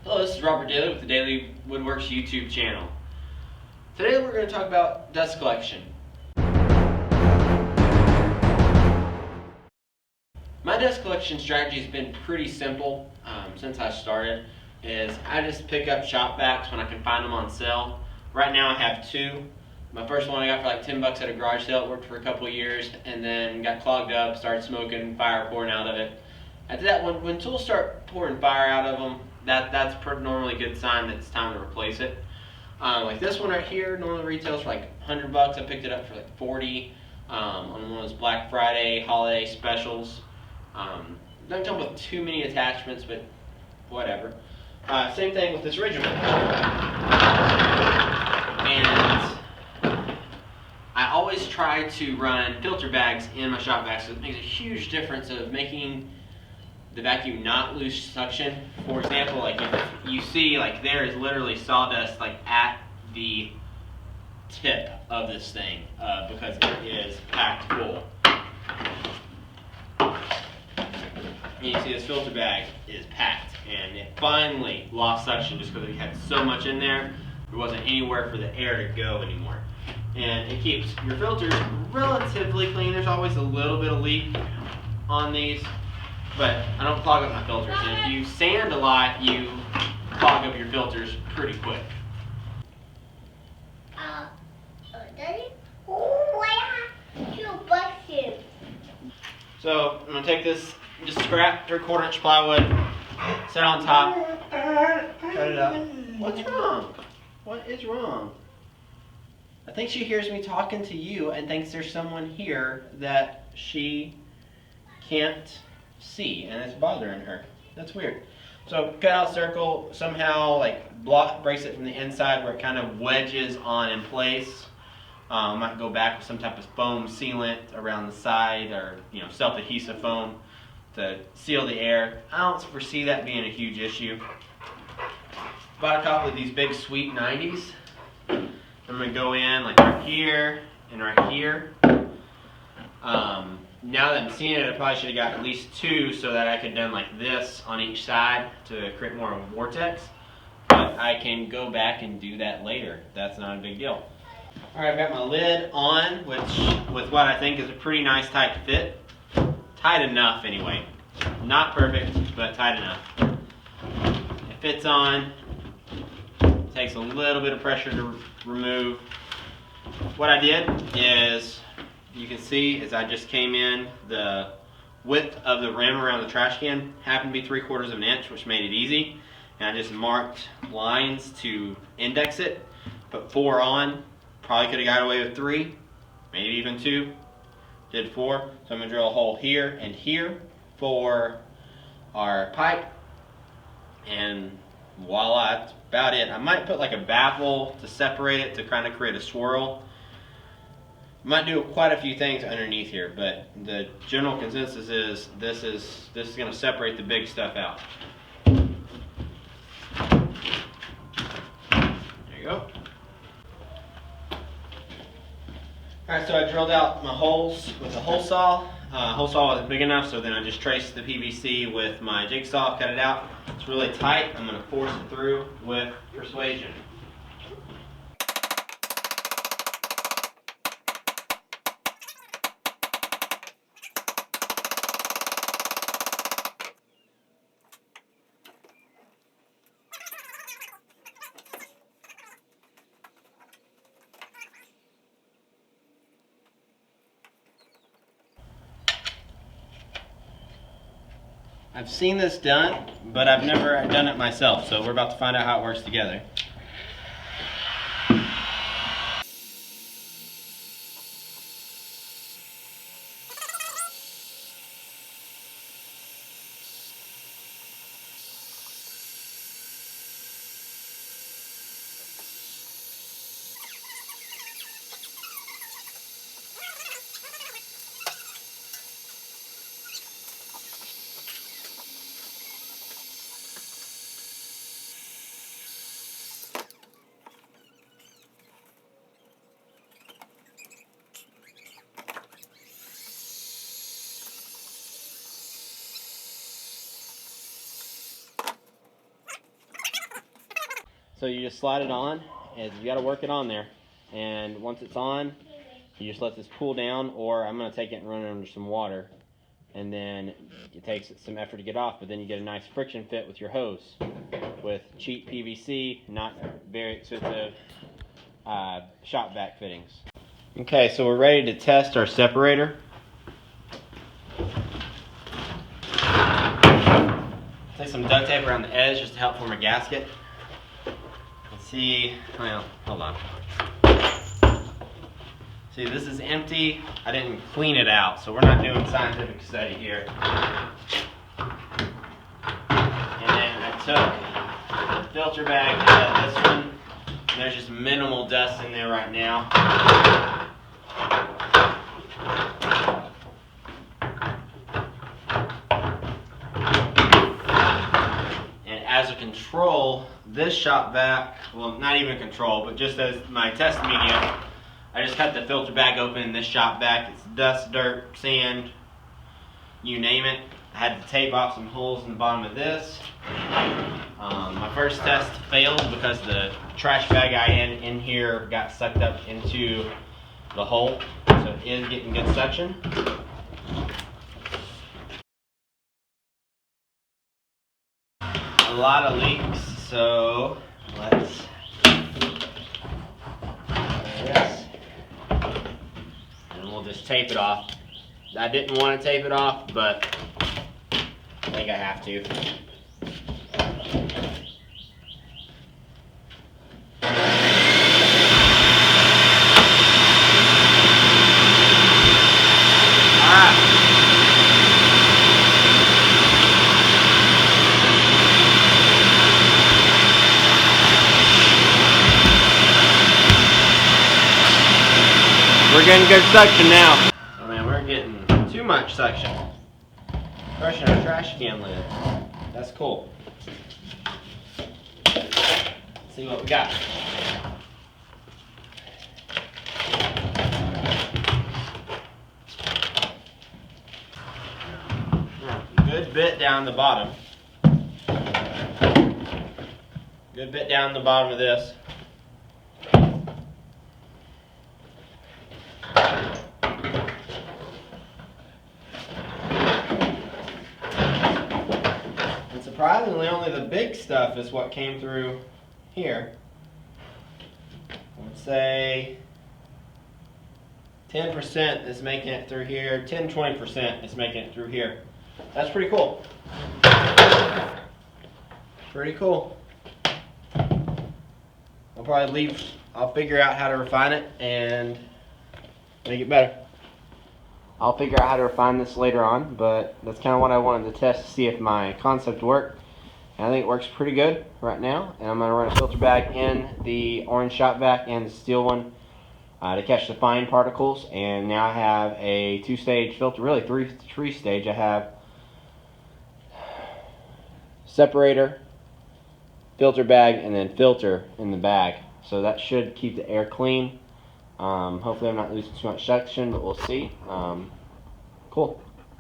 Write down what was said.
Hello, this is Robert Daly with the Daily Woodworks YouTube channel. Today we're going to talk about dust collection. My dust collection strategy has been pretty simple since I started. I just pick up shop vacs when I can find them on sale. Right now I have two. My first one I got for like $10 at a garage sale. It worked for a couple of years and then got clogged up, started smoking, fire pouring out of it. After that, when tools start pouring fire out of them, that's normally a good sign that it's time to replace it. Like this one right here, normally retails for like $100. I picked it up for like $40 on one of those Black Friday holiday specials. Doesn't come with too many attachments, but whatever. Same thing with this original. And I always try to run filter bags in my shop vacs, so it makes a huge difference of making the vacuum not lose suction. For example, like if you see, like there is literally sawdust like at the tip of this thing because it is packed full. And you see this filter bag is packed, and it finally lost suction just because it had so much in there. There wasn't anywhere for the air to go anymore. And it keeps your filters relatively clean. There's always a little bit of leak on these, but I don't clog up my filters. And if you sand a lot, you clog up your filters pretty quick. So I'm going to take this, just scrap 3/4 inch plywood, set on top, cut it up. What's wrong? What is wrong? I think she hears me talking to you and thinks there's someone here that she can't see, and it's bothering her. That's weird. So cut out a circle, somehow like breaks it from the inside where it kind of wedges on in place. Might go back with some type of foam sealant around the side, or self-adhesive foam to seal the air. I don't foresee that being a huge issue. Bought a couple of these big sweet 90s. I'm going to go in like right here and right here. Now that I'm seeing it, I probably should have got at least two so that I could have done like this on each side to create more of a vortex. But I can go back and do that later. That's not a big deal. Alright, I've got my lid on, with what I think is a pretty nice tight fit. Tight enough anyway. Not perfect, but tight enough. It fits on. Takes a little bit of pressure to remove. What I did is, you can see, is I just came in, the width of the rim around the trash can happened to be 3/4 of an inch, which made it easy. And I just marked lines to index it. Put 4 on. Probably could have got away with 3, maybe even 2. Did 4. So I'm going to drill a hole here and here for our pipe. And voila, that's about it. I might put like a baffle to separate it to kind of create a swirl. Might do quite a few things underneath here, but the general consensus is this is going to separate the big stuff out. There you go. Alright, so I drilled out my holes with a hole saw. Hole saw wasn't big enough, so then I just traced the PVC with my jigsaw, cut it out. It's really tight. I'm going to force it through with persuasion. I've seen this done, but I've never done it myself, so we're about to find out how it works together. So you just slide it on, and you got to work it on there. And once it's on, you just let this cool down, or I'm going to take it and run it under some water. And then it takes some effort to get off, but then you get a nice friction fit with your hose with cheap PVC, not very expensive shop vac fittings. Okay, so we're ready to test our separator. Take some duct tape around the edge just to help form a gasket. Let's see, well, hold on. See, this is empty. I didn't clean it out, so we're not doing scientific study here. And then I took the filter bag out of this one. And there's just minimal dust in there right now. And as a control, this shop vac, well, not even control, but just as my test medium, I just cut the filter bag open in this shop vac. It's dust, dirt, sand, you name it. I had to tape off some holes in the bottom of this. My first test failed because the trash bag I had in here got sucked up into the hole. So it is getting good suction. A lot of leaks, so let's we'll just tape it off. I didn't want to tape it off, but I think I have to. Alright. We're getting good suction now. Oh man, we're getting too much suction. Crushing our trash can lid. That's cool. Let's see what we got. Good bit down the bottom. Good bit down the bottom of this. And surprisingly, only the big stuff is what came through here. Let's say 10% is making it through here. 10-20% is making it through here. That's pretty cool. Pretty cool. I'll figure out how to refine it and make it better. I'll figure out how to refine this later on, but that's kind of what I wanted to test to see if my concept worked. And I think it works pretty good right now. And I'm going to run a filter bag in the orange shop vac and the steel one to catch the fine particles. And now I have a two-stage filter, really three-stage. I have separator, filter bag, and then filter in the bag. So that should keep the air clean. Hopefully I'm not losing too much suction, but we'll see. Cool.